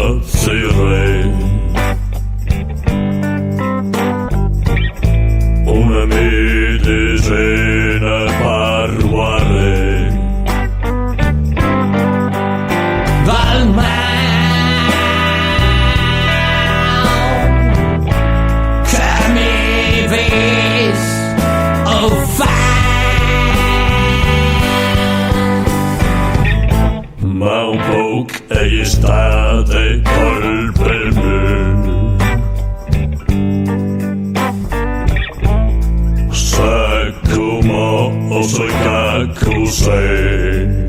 impazzire. Una medicina parruare dal mal che mi vis o fa, ma un po' è estate colpe me. Sa come o sa che cos'è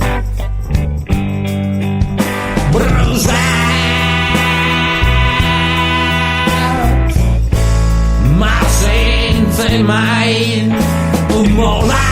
ma senza mai un mollare.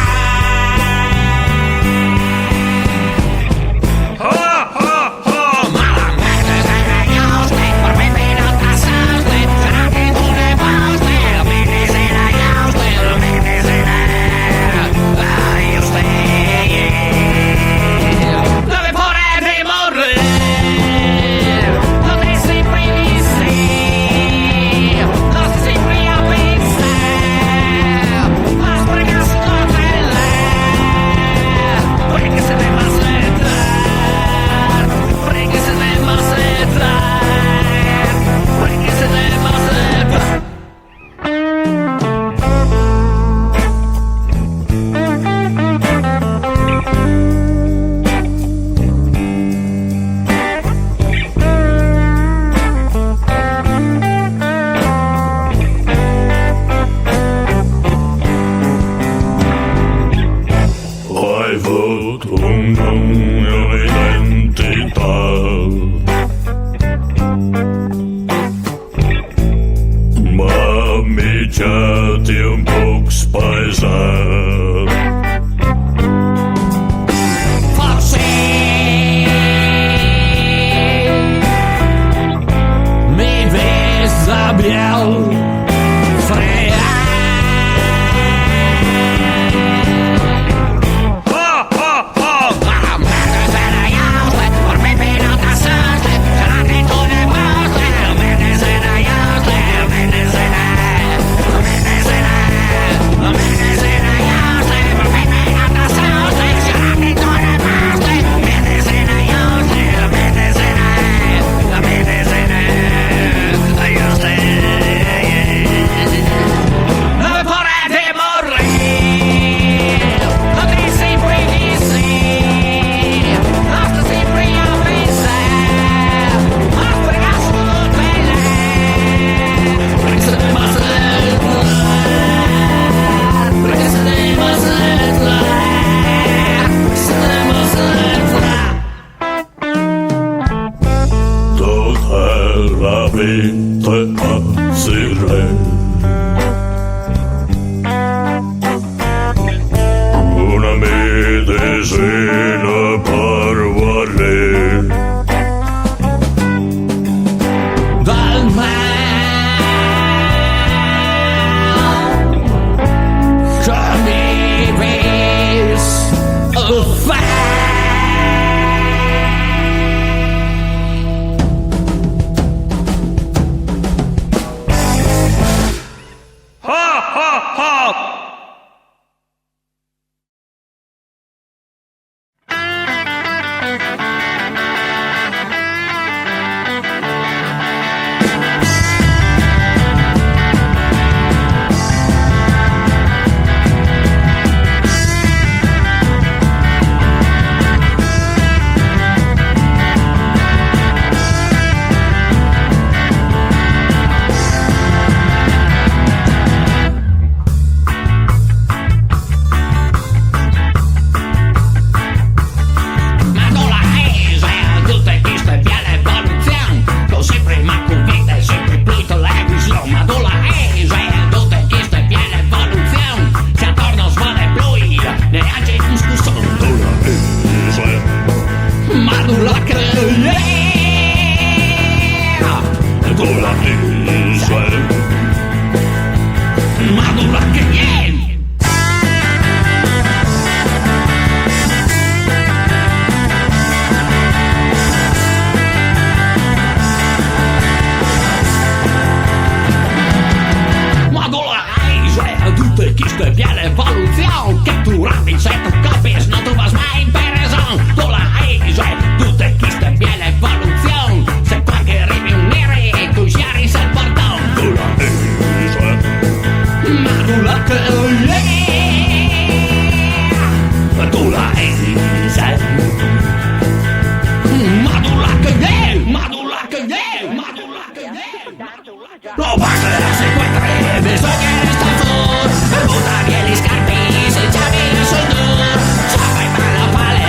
Lo basta se encuentre, besoña en esta flor. Bota bien y scarpis, echame a soñar. Chapa y mala pale,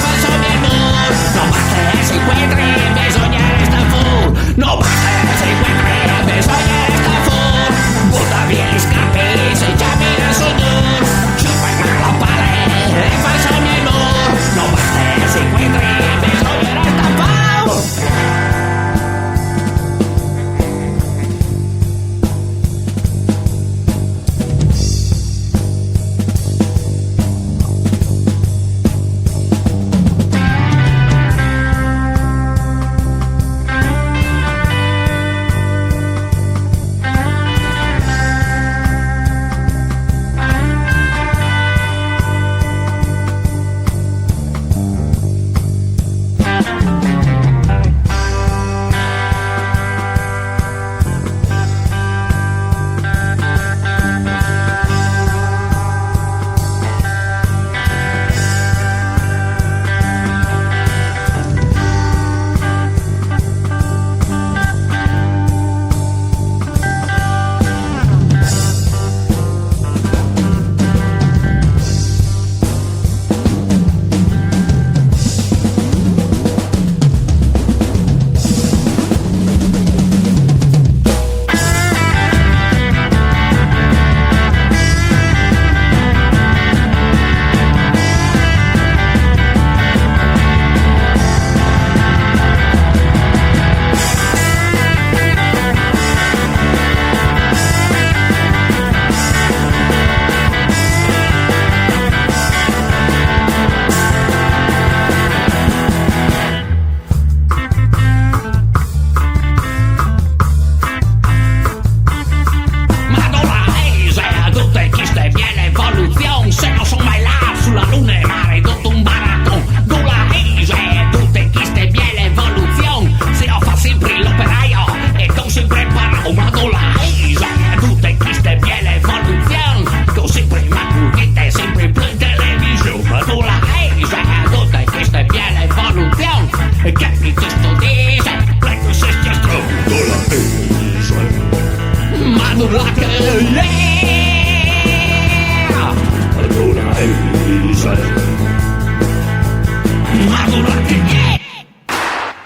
falso mi amor. No basta se encuentre, besoña en esta flor. No basta se encuentre, besoña en esta flor. Bota bien y scarpis, echame a soñar. Chapa y mala pale, falso mi amor. No basta se encuentre, besoña en esta flor.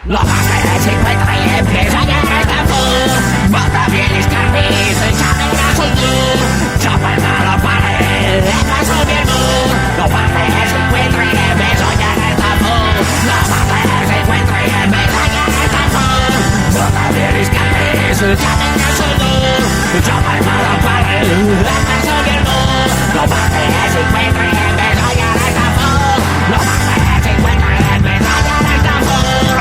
La vaca se encuentra y empieza a llegar esta flor. Bota bien y scarpis, echame a soñar. Chapa el malo pared, paso mi amor. La vaca se encuentra y empieza a llegar esta flor. La vaca se encuentra y empieza a llegar esta flor. Bota bien y scarpis, echame a soñar. Chapa el malo pared, paso mi amor. La vaca se encuentra y empieza a llegar esta flor. La vaca se encuentra y empieza a llegar esta flor.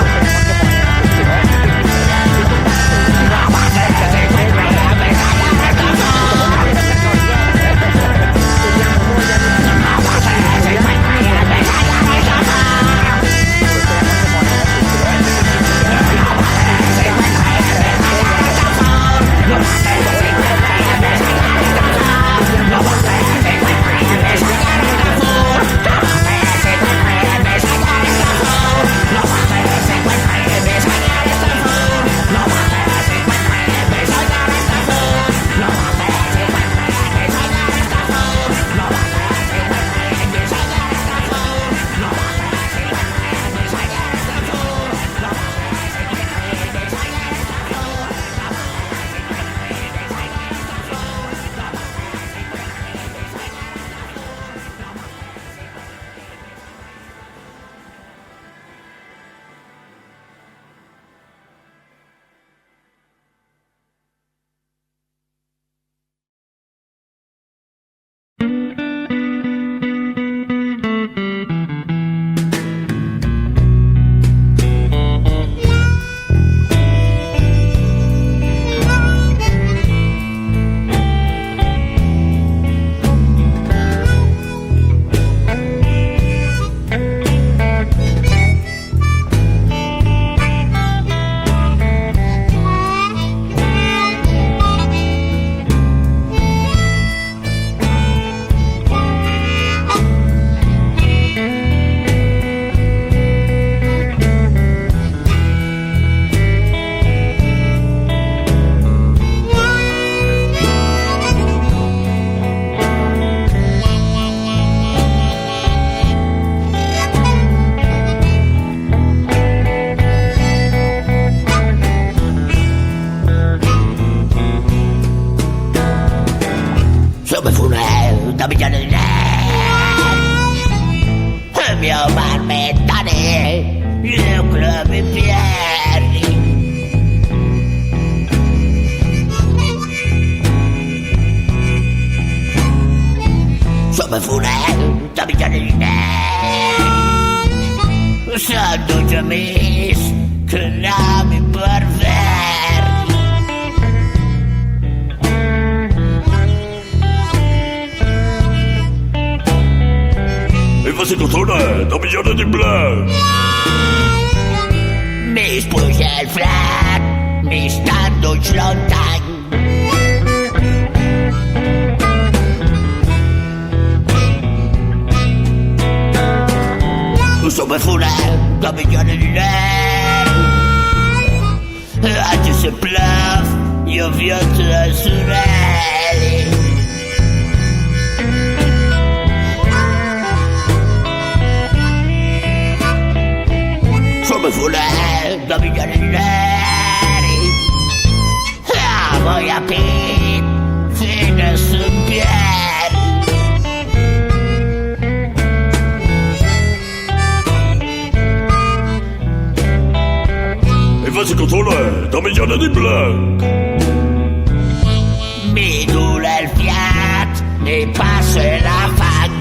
funer de milions de diners. Són uns amics que anem per ver. I faci cotone de milions de blanc. Més puja el fred, més tant d'uns lontany. Som a funer de milions de diners. Antes se plaf i avions de sorell. Som a funer de milions de diners. Voy a pit fins a Sant Pierre. I faci cotone de milions de blanc. Mi dura el fiat, mi passa la fang.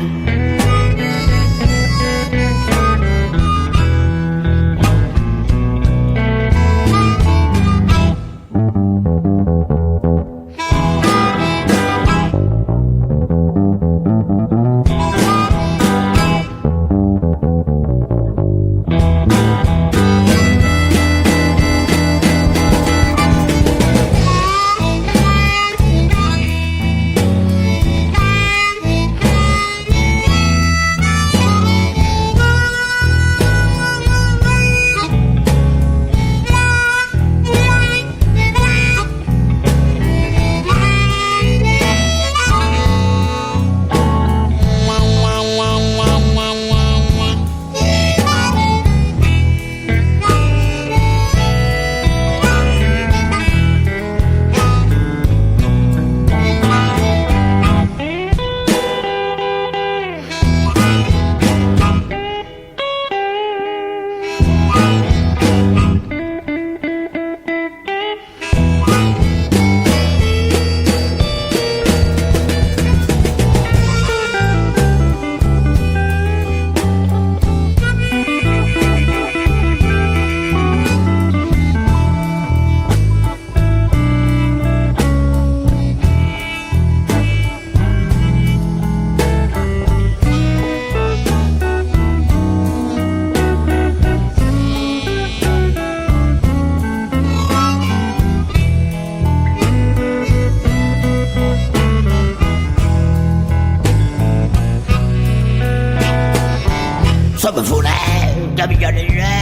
Som a funer de milions de diners.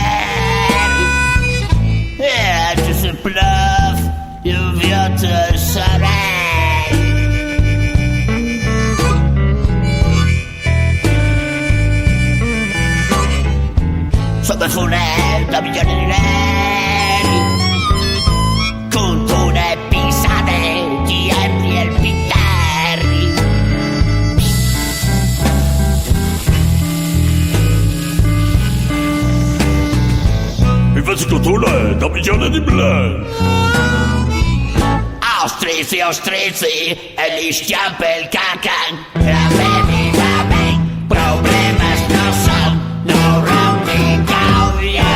Antes se plaf i avions de sorell. Som a funer de milions de diners. Cultura pisada i empli el pintar. I faci cotone de milions de blanc. Austrici, austrici, elistiam pel cacan. Avem problemes no som, no raó ni caulla.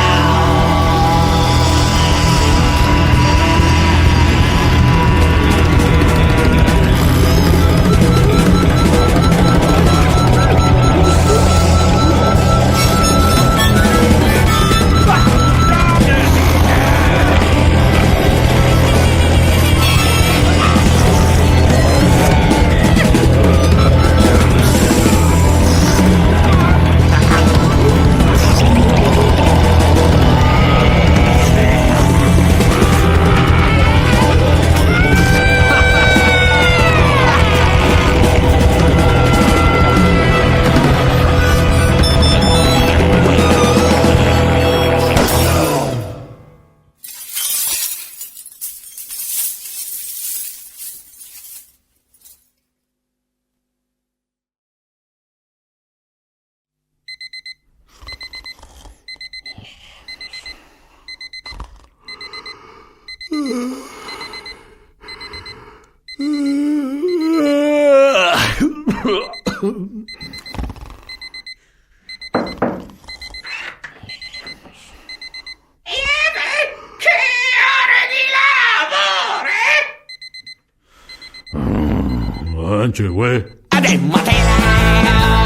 Anche uè. Anem a tela,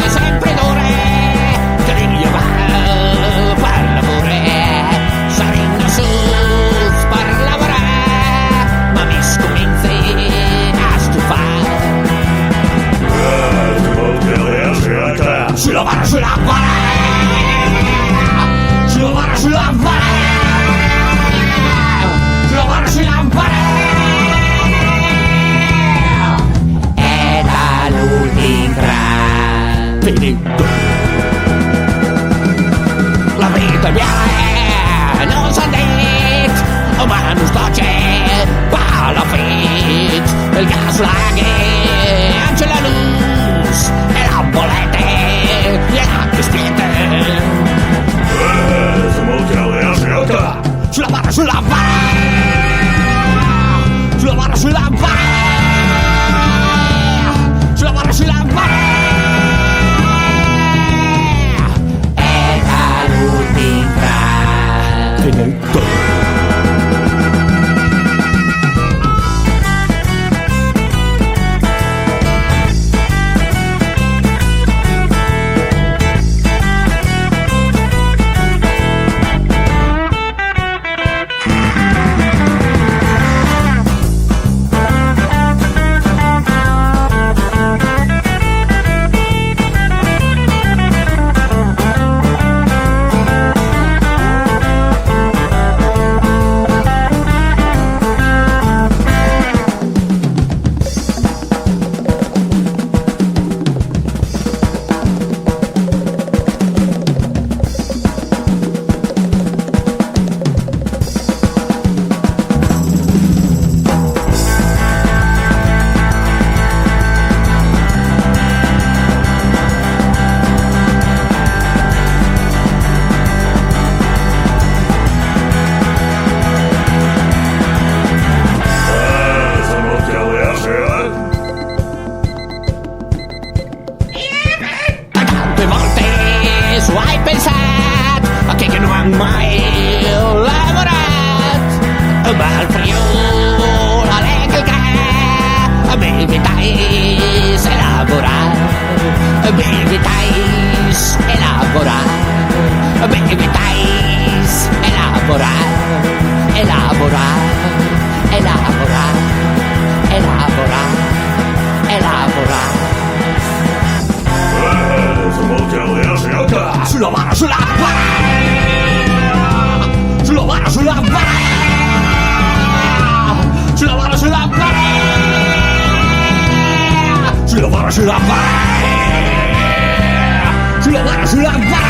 sempre d'ore, que diria va per l'amore. Sarem nascuts per laborar, ma més comenci a estufar. Sulla barra, sulla barra, sulla barra, sulla barra, sulla barra, sulla barra. L'últim tram finito. La vita mia non s'ha dit, ma non sto c'è alla fit. Il gas laghe, anche la luz e la bollette e l'acqua spiete. Siamo chiari a scelta. Sulla barra, sulla barra, sulla barra, sulla barra. Sulla barra, sulla barra. Era l'ultim tram finito. Hai pensat a che non han mai lavorat, ma al frio l'elettrica m'evitais elaborar, m'evitais elaborar, m'evitais elaborar, elaborar, elaborar, elaborar, elaborar. Sulla barra, sulla barra, sulla barra, sulla barra, sulla barra, sulla barra, sulla barra, sulla barra, sulla barra, sulla barra,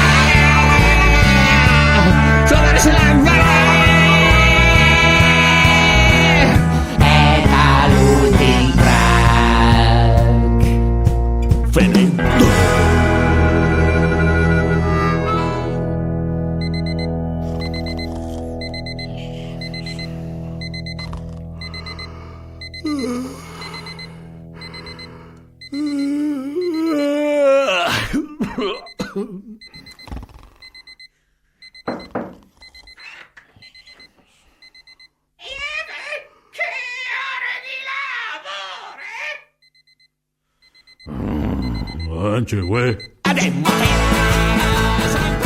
sulla barra, sulla barra. Era l'ultim track finito. Anche uè. Anem a tela,